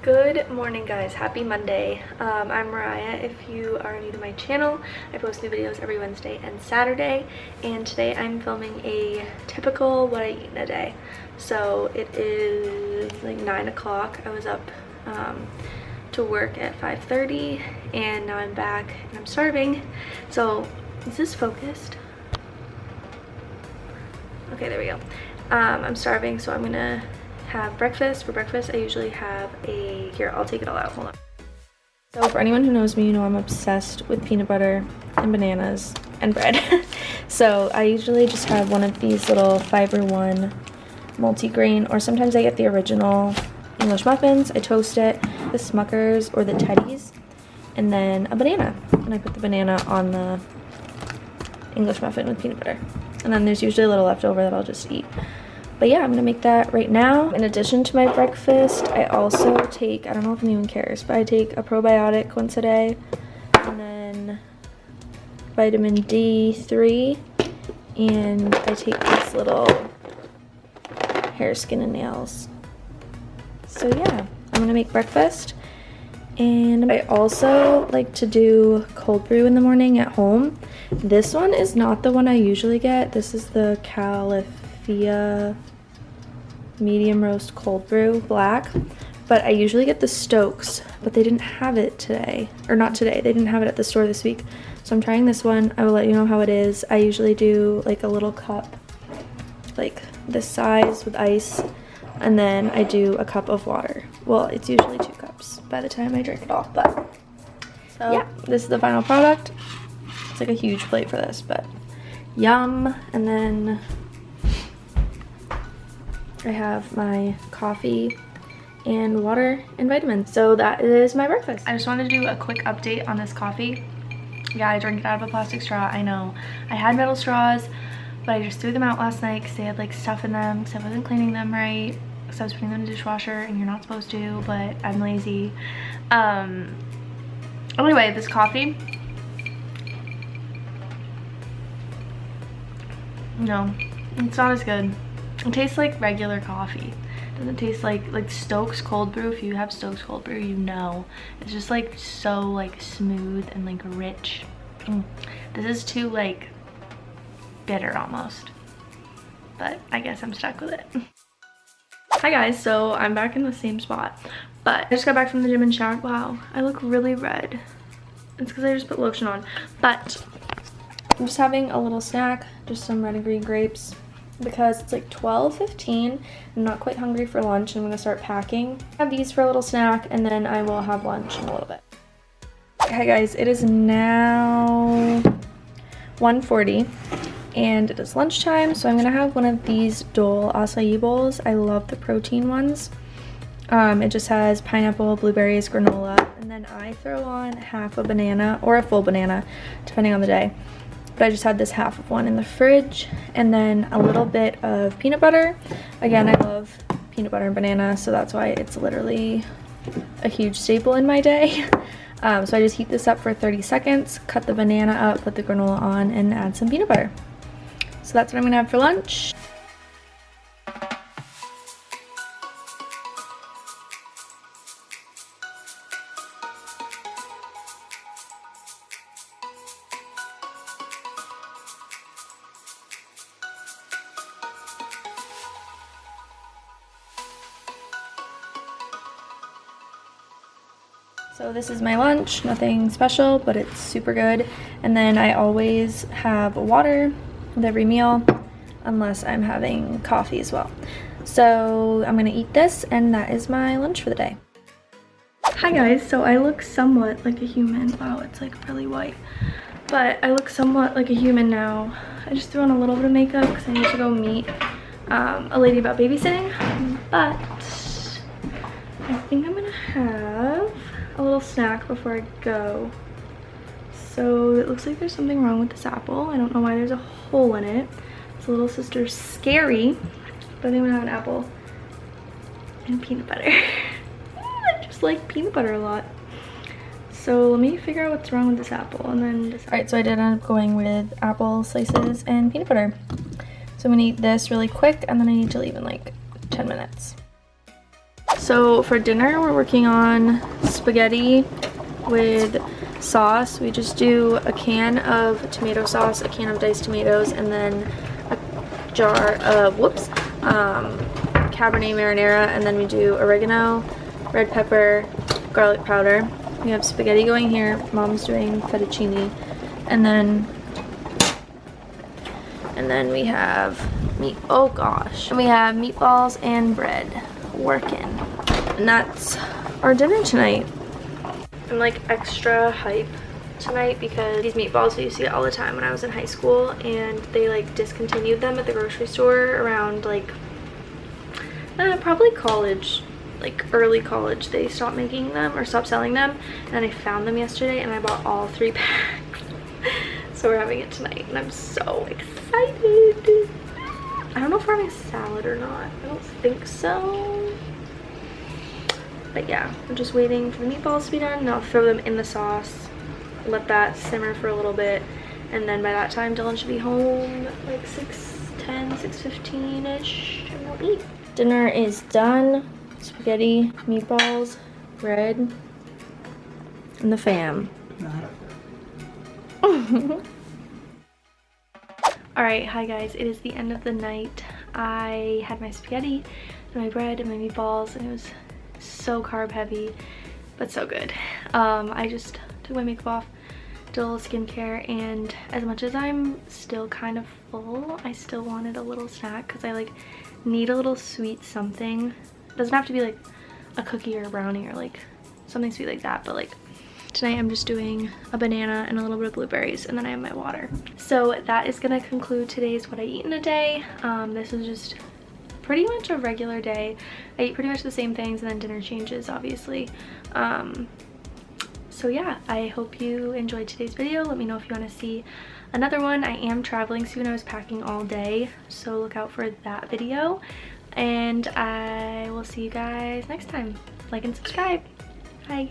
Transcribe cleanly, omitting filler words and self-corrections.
Good morning, guys. Happy Monday. I'm Mariah. If you are new to my channel, I post new videos every Wednesday and Saturday, and today I'm filming a typical what I eat in a day. So it is like 9 o'clock. I was up to work at 5:30 and now I'm back and I'm starving. So is this focused? Okay, there we go. I'm starving, so I'm gonna have breakfast. For breakfast I usually have here, I'll take it all out, hold on. So for anyone who knows me, you know I'm obsessed with peanut butter and bananas and bread. So I usually just have one of these little Fiber One multi-grain, or sometimes I get the original English muffins. I toast it, the Smuckers or the Teddies, and then a banana, and I put the banana on the English muffin with peanut butter, and then there's usually a little leftover that I'll just eat. But yeah, I'm gonna make that right now. In addition to my breakfast, I also take, I don't know if anyone cares, but I take a probiotic once a day, and then vitamin D3, and I take this little hair, skin, and nails. So yeah, I'm gonna make breakfast. And I also like to do cold brew in the morning at home. This one is not the one I usually get. This is the Califia medium roast cold brew black, but I usually get the Stokes, but they didn't have it today, or not today, they didn't have it at the store this week, so I'm trying this one. I will let you know how it is. I usually do like a little cup like this size with ice, and then I do a cup of water. Well, it's usually 2 cups by the time I drink it all, but so yeah, this is the final product. It's like a huge plate for this, but yum. And then I have my coffee and water and vitamins. So that is my breakfast. I just wanted to do a quick update on this coffee. Yeah, I drank it out of a plastic straw, I know. I had metal straws, but I just threw them out last night because they had like stuff in them, because I wasn't cleaning them right, because I was putting them in the dishwasher, and you're not supposed to, but I'm lazy. Anyway, this coffee, no, it's not as good. It tastes like regular coffee. It doesn't taste like Stokes cold brew. If you have Stokes cold brew, you know. It's just like so like smooth and like rich. This is too like bitter almost. But I guess I'm stuck with it. Hi guys, so I'm back in the same spot. But I just got back from the gym and showered. Wow, I look really red. It's because I just put lotion on. But I'm just having a little snack, just some red and green grapes, because it's like 12:15. I'm not quite hungry for lunch. I'm gonna start packing. I have these for a little snack, and then I will have lunch in a little bit. Hi guys, it is now 1:40 and it is lunchtime, so I'm gonna have one of these Dole acai bowls. I love the protein ones. It just has pineapple, blueberries, granola, and then I throw on half a banana or a full banana depending on the day. But I just had this half of one in the fridge, and then a little bit of peanut butter. Again, I love peanut butter and banana, so that's why it's literally a huge staple in my day. So I just heat this up for 30 seconds, cut the banana up, put the granola on, and add some peanut butter. So that's what I'm gonna have for lunch. So this is my lunch, nothing special, but it's super good. And then I always have water with every meal, unless I'm having coffee as well. So I'm gonna eat this, and that is my lunch for the day. Hi guys, so I look somewhat like a human. Wow, it's like really white. But I look somewhat like a human now. I just threw on a little bit of makeup because I need to go meet a lady about babysitting. But I think I'm gonna have a little snack before I go. So it looks like there's something wrong with this apple. I don't know why there's a hole in it. It's a little sister Scary, but I think I'm gonna have an apple and peanut butter. I just like peanut butter a lot. So let me figure out what's wrong with this apple and then decide. Alright, so I did end up going with apple slices and peanut butter. So I'm gonna eat this really quick, and then I need to leave in like 10 minutes. So for dinner, we're working on spaghetti with sauce. We just do a can of tomato sauce, a can of diced tomatoes, and then a jar of, Cabernet marinara, and then we do oregano, red pepper, garlic powder. We have spaghetti going here. Mom's doing fettuccine, and then we have meat. Oh gosh, and we have meatballs and bread working, and that's our dinner tonight. I'm like extra hype tonight because these meatballs, we used to get all the time when I was in high school, and they like discontinued them at the grocery store around like probably college, like early college. They stopped making them or stopped selling them, and I found them yesterday and I bought all 3 packs. So we're having it tonight and I'm so excited. I don't know if we're having salad or not. I don't think so. But yeah, I'm just waiting for the meatballs to be done, and I'll throw them in the sauce, let that simmer for a little bit, and then by that time Dylan should be home like 6:10, 6:15-ish, and we'll eat. Dinner is done. Spaghetti, meatballs, bread, and the fam. Alright, hi guys, it is the end of the night. I had my spaghetti and my bread and my meatballs, and it was so carb heavy, but so good. I just took my makeup off, did a little skincare, and as much as I'm still kind of full, I still wanted a little snack because I like need a little sweet something. It doesn't have to be like a cookie or a brownie or like something sweet like that, but like tonight I'm just doing a banana and a little bit of blueberries, and then I have my water. So that is gonna conclude today's what I eat in a day. This is just pretty much a regular day. I eat pretty much the same things, and then dinner changes obviously. So yeah, I hope you enjoyed today's video. Let me know if you want to see another one. I am traveling soon. I was packing all day, so look out for that video, and I will see you guys next time. Like and subscribe. Bye.